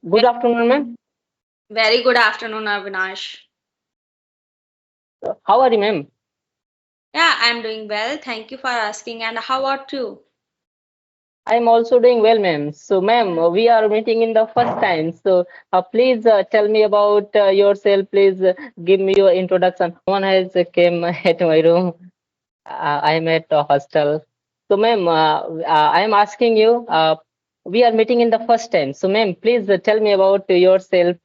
Good afternoon, ma'am. Very good afternoon, Avinash. How are you, ma'am? Yeah, I'm doing well. Thank you for asking. And how about you? I'm also doing well, ma'am. So, ma'am, we are meeting in the first time. So, please tell me about yourself. Please give me your introduction. One has came at my room. I'm at a hostel. So, ma'am, I am asking you. We are meeting in the first time. So, ma'am, please tell me about yourself.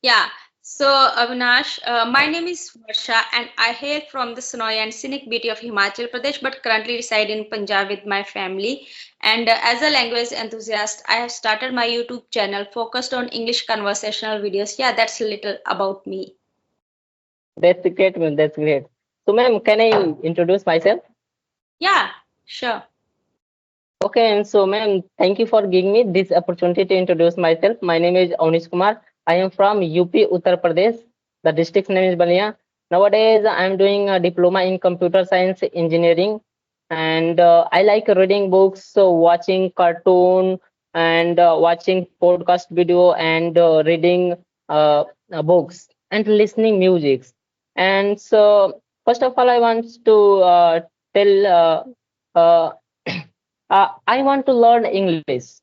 Yeah, so Avinash, my name is Varsha and I hail from the snowy and scenic beauty of Himachal Pradesh but currently reside in Punjab with my family. And as a language enthusiast, I have started my YouTube channel focused on English conversational videos. Yeah, that's a little about me. That's great, ma'am. That's great. So, ma'am, can I introduce myself? Yeah, sure. Okay, and so ma'am, thank you for giving me this opportunity to introduce myself. My name is Onish Kumar. I am from UP, Uttar Pradesh. The district's name is Bania. Nowadays, I am doing a diploma in computer science engineering, and I like reading books, so watching cartoon, and watching podcast video, and reading uh, books and listening music. And so, first of all, I want to tell. Uh, I want to learn English.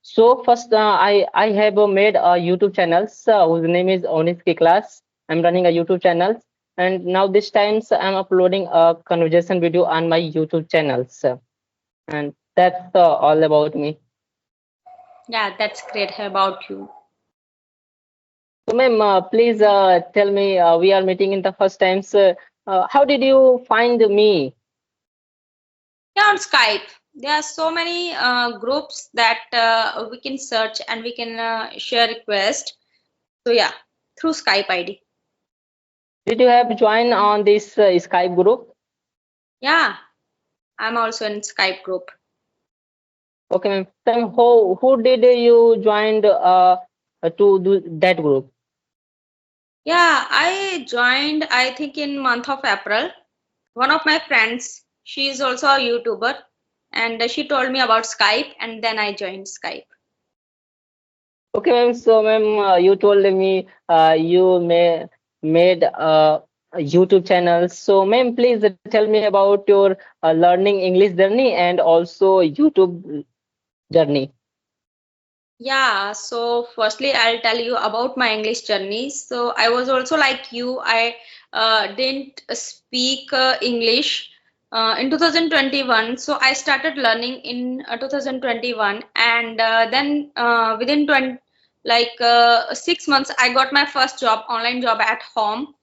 So first, I have made a YouTube channel whose name is Oniski Class. I'm running a YouTube channel, and now this times I'm uploading a conversation video on my YouTube channels, and that's all about me. Yeah, that's great about you. So, ma'am, please tell me. We are meeting in the first times. How did you find me? Yeah, on Skype. There are so many groups that we can search and we can share request. So yeah, through Skype ID. Did you have joined on this Skype group? Yeah, I'm also in Skype group. Okay, ma'am. Then who did you joined to do that group? Yeah, I joined I think in month of April. One of my friends, she is also a YouTuber, and she told me about Skype, and then I joined Skype. Okay, ma'am. So, ma'am, you told me you made a YouTube channel. So, ma'am, please tell me about your learning English journey and also YouTube journey. Yeah, so firstly, I'll tell you about my English journey. So I was also like you, I didn't speak English in 2021. So I started learning in 2021, and then within 20, 6 months, I got my first job, online job at home.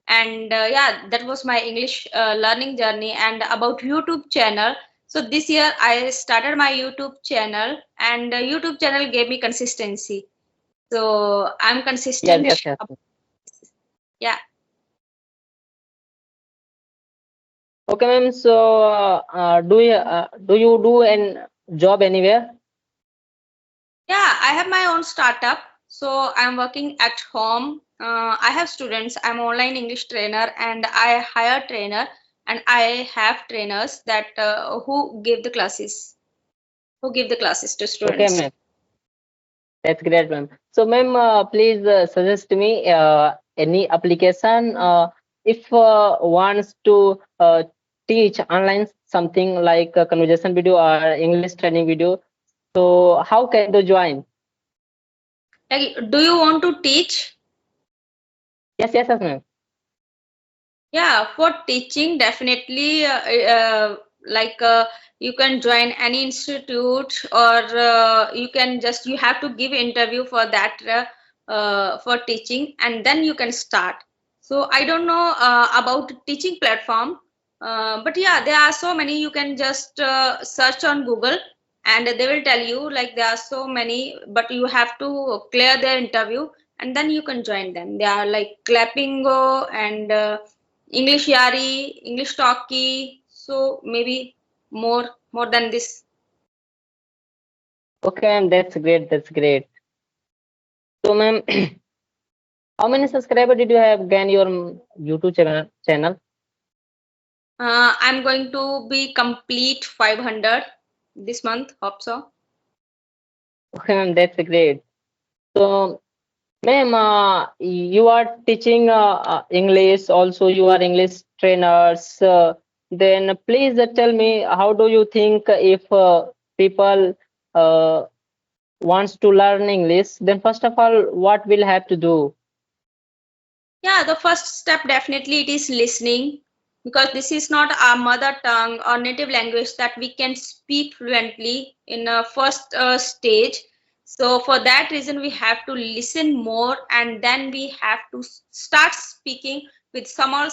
And yeah, that was my English learning journey. And about YouTube channel. So this year I started my YouTube channel, and YouTube channel gave me consistency. So I'm Yes, consistent. yes, yes. Yeah. Okay, ma'am. So, do you do an job anywhere? Yeah, I have my own startup. So I'm working at home. I have students. I'm online English trainer, and I hire trainer, and I have trainers that who give the classes to Okay, students. ma'am. That's great, ma'am. So, ma'am, please suggest me any application if wants to teach online something like a conversation video or English training video. So, how can they join? Like, do you want to teach? Yes, yes, yes, ma'am. Yeah, for teaching, definitely, you can join any institute, or you have to give interview for that for teaching, and then you can start. So I don't know about teaching platform, but yeah, there are so many. You can just search on Google, and they will tell you like there are so many, but you have to clear their interview, and then you can join them. They are like Clappingo and English Yari, English Talkie, so maybe more than this. Okay, ma'am, that's great. That's great. So, ma'am, how many subscribers did you have gain your YouTube channel? I'm going to be complete 500 this month, hope so. Okay, ma'am, that's great. So, ma'am, you are teaching English, also you are English trainers. Then please tell me, how do you think if people uh, wants to learn English, then first of all, what will have to do? Yeah, the first step definitely it is listening, because this is not our mother tongue or native language that we can speak fluently in a first stage. So for that reason, we have to listen more, and then we have to start speaking with small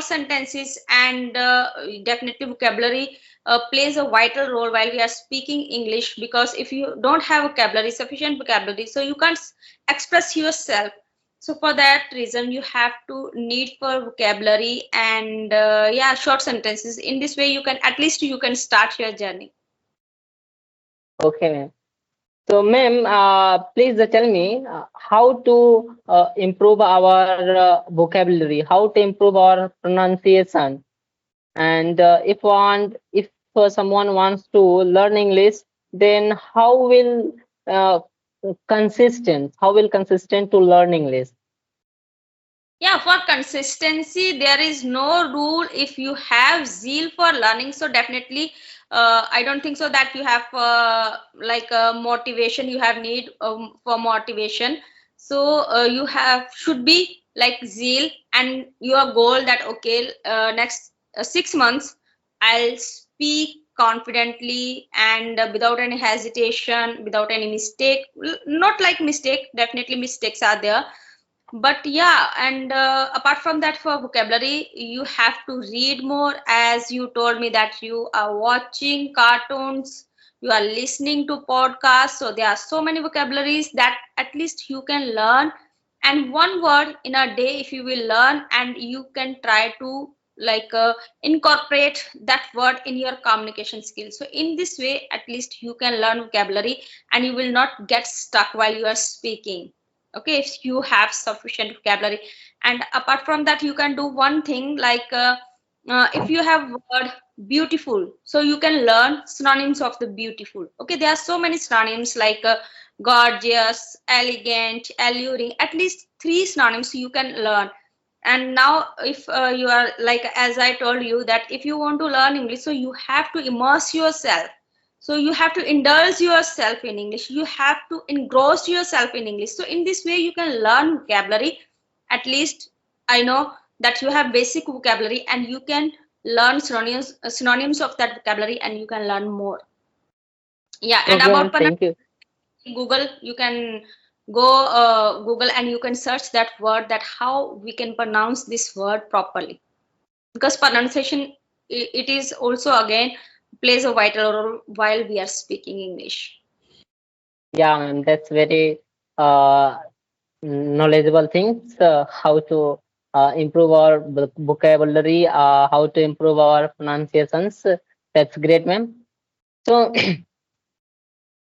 sentences, and definitely vocabulary plays a vital role while we are speaking English, because if you don't have vocabulary, sufficient vocabulary, so you can't express yourself. So for that reason, you have to need for vocabulary and yeah, short sentences. In this way, you can at least you can start your journey. Okay, ma'am. So, ma'am, please tell me how to improve our vocabulary, how to improve our pronunciation, and if someone wants to learn English, then uh, how will consistent to learn English? Yeah, for consistency, there is no rule. If you have zeal for learning, so definitely, I don't think so that you have like motivation. You have need for motivation. So you have should be like zeal and your goal that okay, next 6 months, I'll speak confidently and without any hesitation, without any mistake. Not like mistake. Definitely mistakes are there, but yeah, and apart from that, for vocabulary you have to read more, as you told me that you are watching cartoons, you are listening to podcasts, so there are so many vocabularies that at least you can learn. And one word in a day if you will learn, and you can try to like incorporate that word in your communication skills, so in this way at least you can learn vocabulary and you will not get stuck while you are speaking. Okay, if you have sufficient vocabulary. And apart from that, you can do one thing like if you have word beautiful, so you can learn synonyms of the beautiful. Okay, there are so many synonyms like gorgeous, elegant, alluring, at least three synonyms you can learn. And now if you are like, as I told you, that if you want to learn English, so you have to immerse yourself, so you have to indulge yourself in English, you have to engross yourself in English, so in this way you can learn vocabulary. At least I know that you have basic vocabulary and you can learn synonyms of that vocabulary and you can learn more. Yeah, and Okay, about ma'am, thank you. Google, you can go Google and you can search that word, that how we can pronounce this word properly, because pronunciation it is also again plays a vital role while we are speaking English. Yeah, ma'am, that's very uh, knowledgeable things. How to improve our vocabulary, how to improve our pronunciations. That's great, ma'am. So,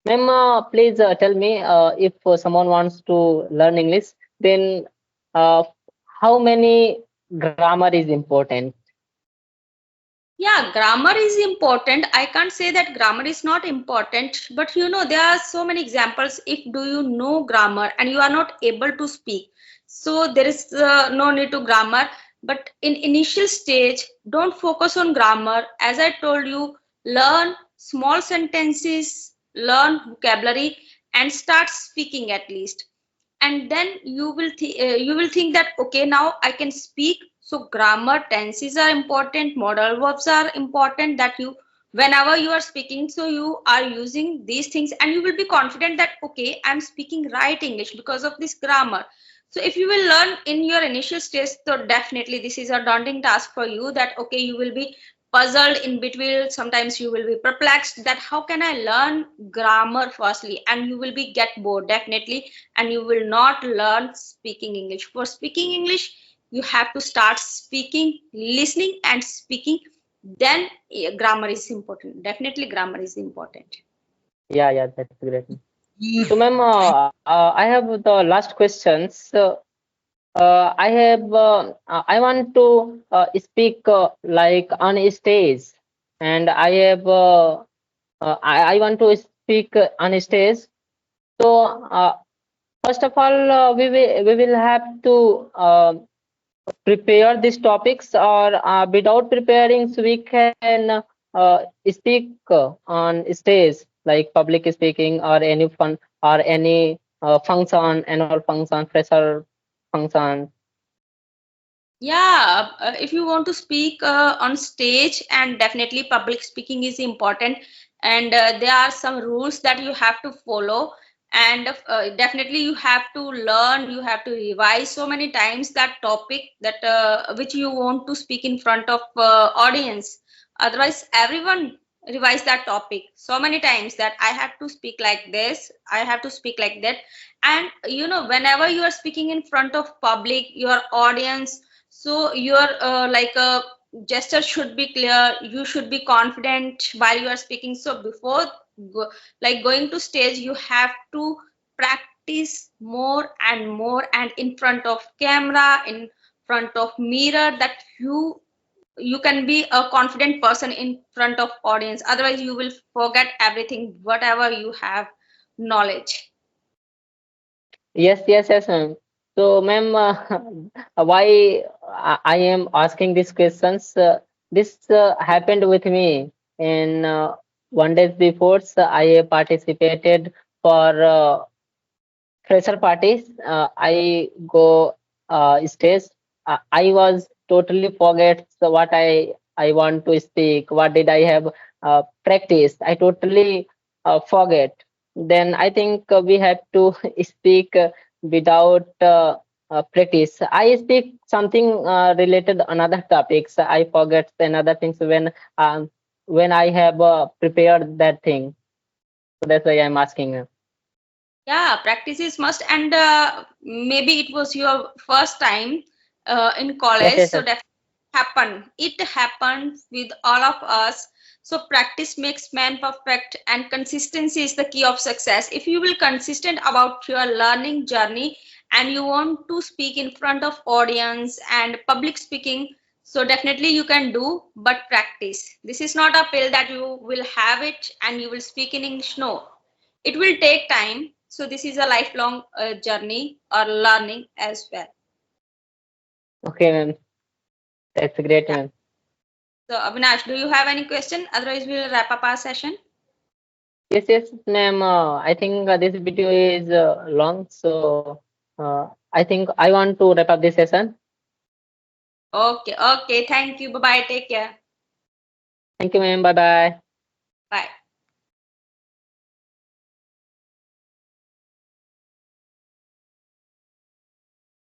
ma'am, please tell me if someone wants to learn English, then uh, how many grammar is important? Yeah, grammar is important. I can't say that grammar is not important, but you know, there are so many examples. If do you know grammar and you are not able to speak, so there is no need to grammar. But in initial stage, don't focus on grammar. As I told you, learn small sentences, learn vocabulary, and start speaking at least. And then you will think that okay, now I can speak. So grammar, tenses are important, modal verbs are important, that you whenever you are speaking, so you are using these things and you will be confident that okay, I'm speaking right English because of this grammar. So if you will learn in your initial stage, so definitely this is a daunting task for you, that okay, you will be puzzled in between, sometimes you will be perplexed that how can I learn grammar firstly, and you will be get bored definitely, and you will not learn speaking English. For speaking English, you have to start speaking, listening and speaking. Then grammar is important, definitely grammar is important. Yeah, that's great. So, ma'am, I have the last questions. I want to speak like on a stage, and I want to speak on a stage. So, first of all, we will have to prepare these topics, or without preparing, so we can speak on stage, like public speaking, or any fun, or any function, annual function, fresher function. Yeah, if you want to speak on stage, and definitely public speaking is important, and there are some rules that you have to follow, and definitely you have to learn, you have to revise so many times that topic that which you want to speak in front of audience. Otherwise, everyone revise that topic so many times that I have to speak like this, I have to speak like that, and whenever you are speaking in front of public, your audience, so your gesture should be clear, you should be confident while you are speaking. So before going to stage, you have to practice more and more, and in front of camera, in front of mirror, that you can be a confident person in front of audience. Otherwise you will forget everything whatever you have knowledge. Yes, yes, yes, ma'am. So, ma'am, why I am asking these questions? This happened with me in 1 day before. So I participated for fresher parties. I go stage. I was totally forget what I want to speak. What did I have practiced? I totally forget. Then I think we have to speak without practice. I speak something related another topics. I forget another things when I have prepared that thing. So that's why I'm asking. Yeah, practice is must, and maybe it was your first time in Yes, college, yes, so yes. that happen. It happens with all of us. So practice makes man perfect, and consistency is the key of success. If you will consistent about your learning journey, and you want to speak in front of audience and public speaking, so definitely you can do, but practice. This is not a pill that you will have it and you will speak in English. No, it will take time. So this is a lifelong journey or learning as well. Okay, ma'am. That's great, Yeah. ma'am. So Avinash, do you have any question? Otherwise, we'll wrap up our session. Yes, yes, ma'am. I think this video is long, so I think I want to wrap up this session. Okay, okay. Thank you. Bye bye. Take care. Thank you, ma'am. Bye bye. Bye.